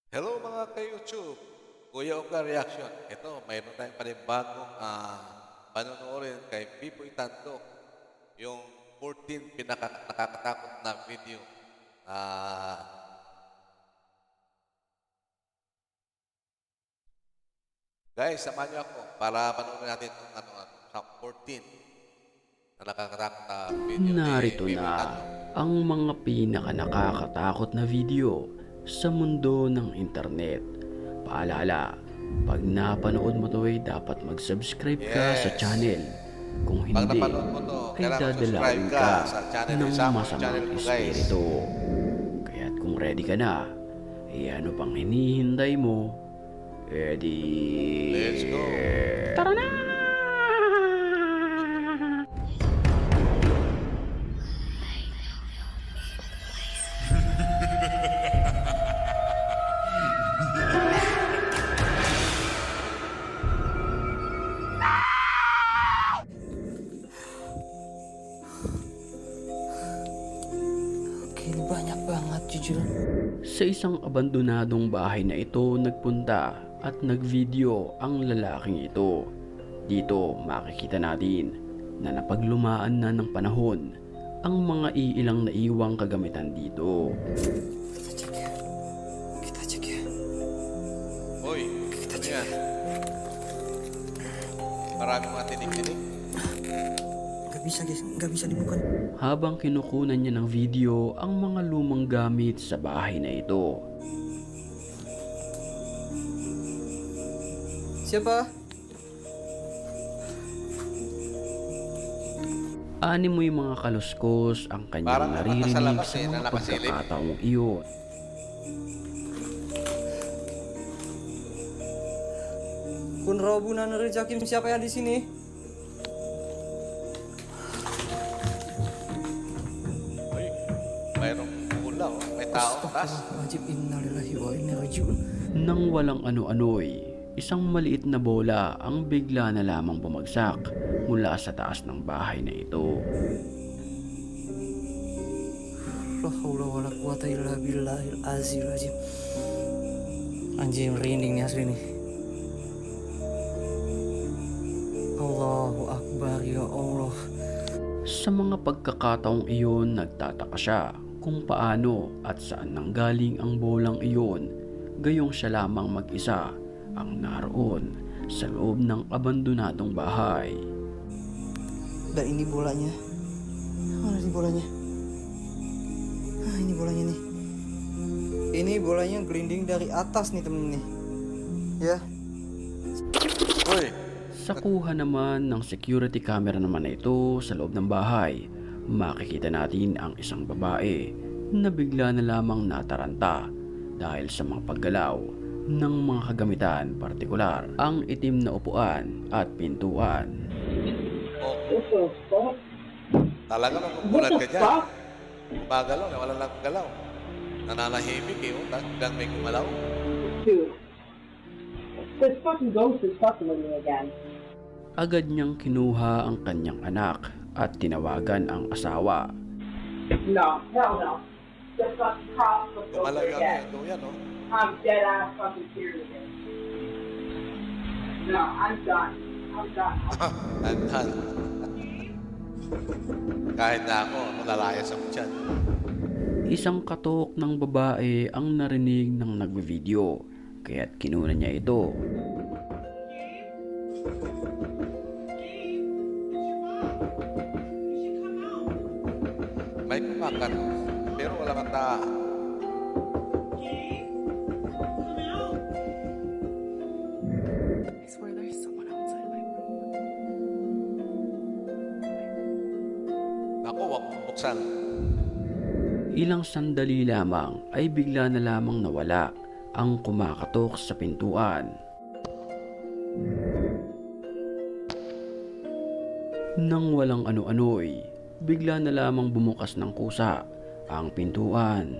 Hello mga ka-YouTube, Kuya Oka Reaction. Ito, mayroon tayong panibagong panonoorin kay Pipoy Tandok. Yung 14 nakakatakot na video. Guys, samahan niyo ako para panoorin natin itong sa 14 na nakakatakot na video ni Narito Pipoy na Tandok. ang mga pinaka-nakakatakot na video sa mundo ng internet. Paalala, pag napanood mo to ay dapat mag-subscribe ka sa Yes. channel. Kung Pag hindi, napanood mo to, ay kailangan subscribe dadalawin ka ka sa channel ni ng Samuel masamang channel ko, guys. espiritu. Kaya't kung ready ka na, ano pang hinihintay mo? Let's go. Tara na! Kini banyak banget jujur. Sa isang abandonadong bahay na ito nagpunta at nagvideo ang lalaking ito. Dito makikita natin na napaglumaan na ng panahon ang mga iilang naiwang kagamitan dito. Kita cek ya. Kita cek ya. Hoy, ano yan? Maraming mga tinig-tinig. Gak bisa guys, gak bisa dibuka. Habang kinukunan niya ng video ang mga lumang gamit sa bahay na ito. Siapa? Ani mo yung mga kaluskos ang Parang kanyang nasa naririnig labas sa na mga nakasilip. pagkakataong iyon. Kun Robu na Jakim, siapa yang di sini? Hoy, mayroong ulaw. May tao. Tas, Wajib innalillahi wa inna rajiun. Nang walang ano-ano'y, isang maliit na bola ang bigla na lamang bumagsak mula sa taas ng bahay na ito. La haula wala quwata illa billahil azim rajim. Anjing merinding nih asli nih. Allahu Akbar ya Allah. Sa mga pagkakataong iyon, nagtataka siya kung paano at saan nanggaling ang bolang iyon, gayong siya lamang mag-isa ang naroon sa loob ng abandonadong bahay. Dan ini bolanya. Mana nih bolanya? Ah, ini bolanya nih. Ini bolanya gelinding dari atas nih temen nih. Ya. hoy, Sa kuha naman ng security camera naman na ito sa loob ng bahay, makikita natin ang isang babae na bigla na lamang nataranta dahil sa mga paggalaw ng mga kagamitan, partikular ang itim na upuan at pintuan. talaga magugulat ka dyan. Bagalaw, wala lang galaw. Nananahimik eh, tapos biglang may gumalaw. Dude, this fucking ghost is fucking with me again. Agad niyang kinuha ang kanyang anak at tinawagan ang asawa. No, hell no. Just fucking cross the Gumalaw filter yung again. ano yan, no? I'm dead ass fucking serious. No, I'm done. I'm done. Andan. Kahit na ako, malalayas ako dyan. Isang katok ng babae ang narinig ng nagbe-video, kaya't kinunan niya ito. May kumakat, pero wala kang taa. I swear there's someone outside my room. Naku, wag mong buksan. Ilang sandali lamang ay bigla na lamang nawala ang kumakatok sa pintuan. Nang walang ano-ano'y, bigla na lamang bumukas ng kusa ang pintuan.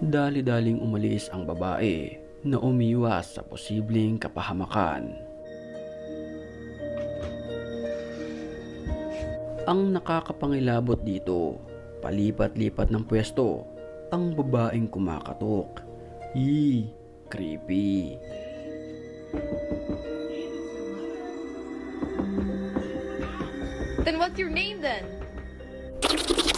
Dali-daling umalis ang babae na umiwas sa posibleng kapahamakan. Ang nakakapangilabot dito, palipat-lipat ng pwesto ang babaeng kumakatok. Creepy. Then what's your name then?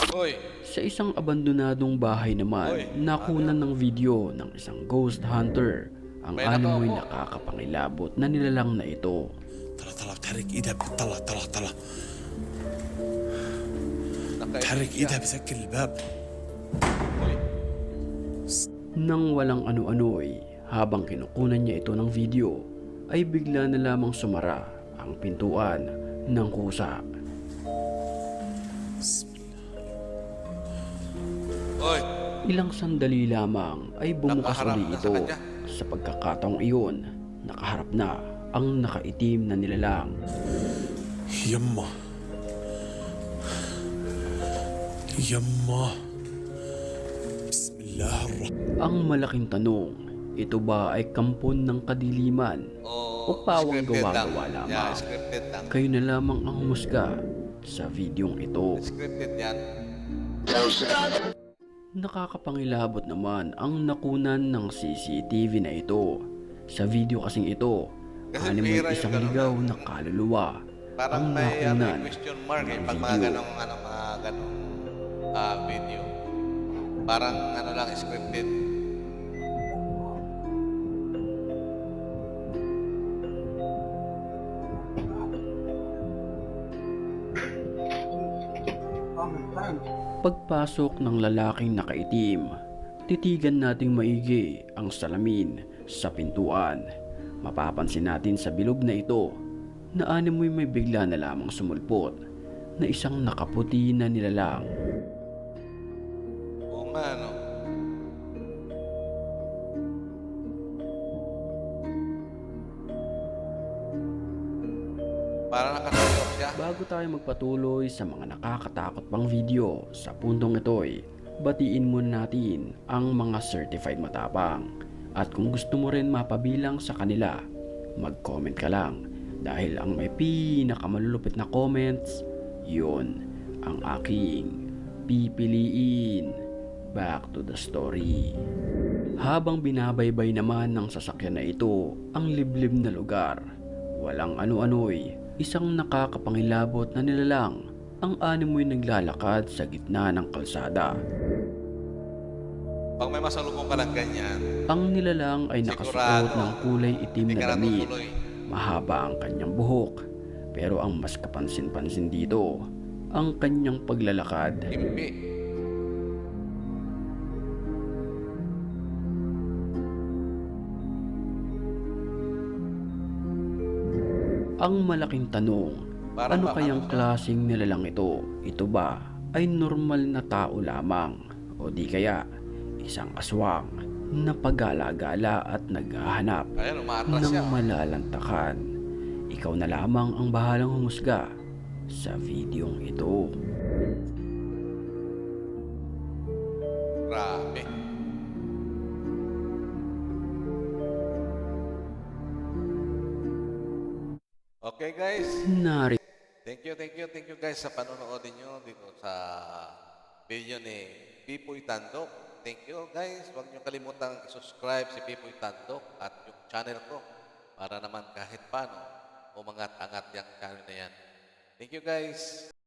Hoy, Sa isang abandonadong bahay naman, Oy, nakunan ng video ng isang ghost hunter ang May animoy nakaupo. nakakapangilabot na nilalang na ito. طلع طلع تحرك ايدها طلع طلع طلع nakaisip تحرك siya. ايدها بسكر الباب. Hoy, Nang walang ano-ano'y, habang kinukunan niya ito ng video, ay bigla na lamang sumara ang pintuan ng kusa. hoy, Ilang sandali lamang ay bumukas Nakaharap uli na sa ito. kanya. Sa pagkakataong iyon, nakaharap na ang nakaitim na nilalang. يما يما بسم الله الرحمن. Ang malaking tanong, ito ba ay kampon ng kadiliman o pawang scripted gawa-gawa lang. lamang? Yeah, scripted lang. Kayo na lamang ang humusga sa videong ito. Scripted yan. Nakakapangilabot naman ang nakunan ng CCTV na ito. Sa video kasing ito, Kasi animoy bihira yung isang ganun ligaw na- na kaluluwa Parang ang may nakunan question mark eh, ng pag mga video. ganong video. Parang lang, scripted. Pagpasok ng lalaking nakaitim, titigan nating maigi ang salamin sa pintuan. Mapapansin natin sa bilog na ito na animoy may bigla na lamang sumulpot na isang nakaputi na nilalang. Oo nga, no? Parang nakatayo siya. Bago tayo magpatuloy sa mga nakakatakot pang video sa puntong ito'y, batiin muna natin ang mga certified matapang. At kung gusto mo rin mapabilang sa kanila, mag-comment ka lang. Dahil ang may pinakamalulupit na comments, yun ang aking pipiliin. Back to the story. Habang binabaybay naman ng sasakyan na ito ang liblib na lugar, walang ano-ano'y isang nakakapangilabot na nilalang ang animoy naglalakad sa gitna ng kalsada. Pag may masalubong ka ng ganyan, Ang nilalang ay nakasuot Sigurado, ng kulay itim hindi na ka damit. natutuloy. Mahaba ang kanyang buhok. Pero ang mas kapansin-pansin dito, ang kanyang paglalakad. Himpi. Ang malaking tanong, Parang ano baka kayang siya. klaseng nilalang ito? Ito ba ay normal na tao lamang? O di kaya isang aswang na pagala-gala at naghahanap Ayan, umaatras siya. ng malalantakan? Ikaw na lamang ang bahalang humusga sa videong ito. Grabe. Okay guys, Nari thank you guys sa panonood niyo dito sa video ni Pipoy Tandok. Thank you guys. Huwag niyo kalimutang i-subscribe si Pipoy Tandok at yung channel ko para naman kahit paano umangat-angat yung channel na yan. Thank you guys.